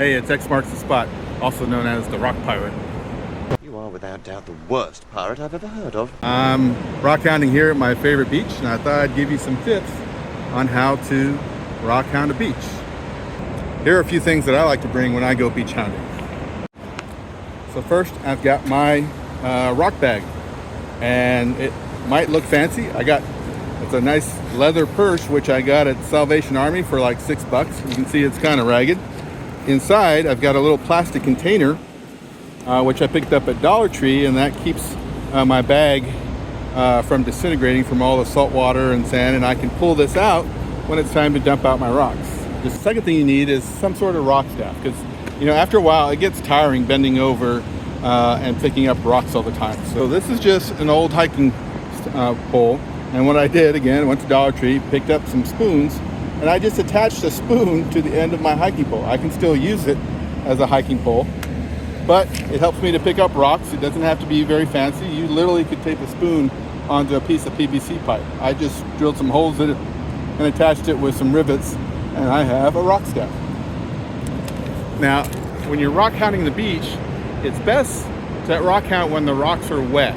Hey, it's X marks the spot, also known as the Rock Pirate. You are without doubt the worst pirate I've ever heard of. I'm rockhounding here at my favorite beach, and I thought I'd give you some tips on how to rockhound a beach. Here are a few things that I like to bring when I go beach hounding. So first, I've got my rock bag, and it might look fancy. It's a nice leather purse, which I got at Salvation Army for like $6. You can see it's kind of ragged. Inside, I've got a little plastic container, which I picked up at Dollar Tree, and that keeps my bag from disintegrating from all the salt water and sand, and I can pull this out when it's time to dump out my rocks. The second thing you need is some sort of rock staff, because after a while it gets tiring bending over and picking up rocks all the time. So this is just an old hiking pole, and what I did, again, went to Dollar Tree, picked up some spoons, and I just attached a spoon to the end of my hiking pole. I can still use it as a hiking pole, but it helps me to pick up rocks. It doesn't have to be very fancy. You literally could tape a spoon onto a piece of PVC pipe. I just drilled some holes in it and attached it with some rivets, and I have a rock staff. Now, when you're rock hounding the beach, it's best to rock hound when the rocks are wet.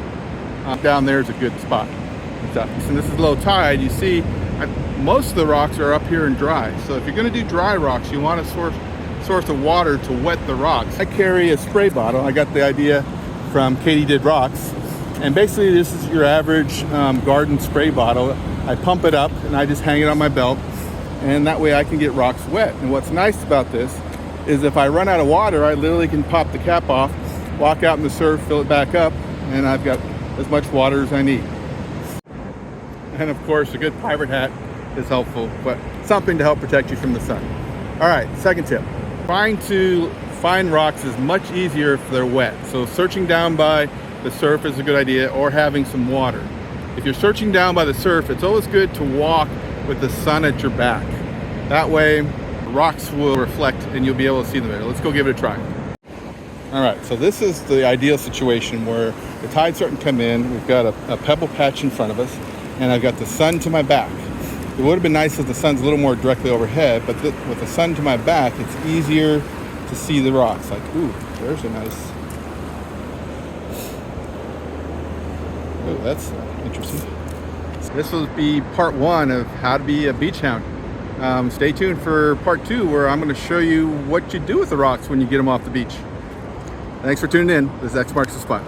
Down there is a good spot. And this is low tide. You see, most of the rocks are up here and dry. So if you're going to do dry rocks, you want a source of water to wet the rocks. I carry a spray bottle. I got the idea from Katie Did Rocks, and basically this is your average garden spray bottle. I pump it up and I just hang it on my belt, and that way I can get rocks wet. And what's nice about this is if I run out of water, I literally can pop the cap off, walk out in the surf, fill it back up, and I've got as much water as I need. And of course, a good pirate hat is helpful, but something to help protect you from the sun. All right, second tip. Trying to find rocks is much easier if they're wet. So searching down by the surf is a good idea, or having some water. If you're searching down by the surf, it's always good to walk with the sun at your back. That way, rocks will reflect and you'll be able to see them better. Let's go give it a try. All right, so this is the ideal situation where the tide's starting to come in. We've got a pebble patch in front of us, and I've got the sun to my back. It would have been nice if the sun's a little more directly overhead, but with the sun to my back, it's easier to see the rocks. Like, ooh, there's a nice... Oh, that's interesting. This will be part one of how to be a beach hound. Stay tuned for part two, where I'm going to show you what you do with the rocks when you get them off the beach. Thanks for tuning in. This is X Marks the Spot.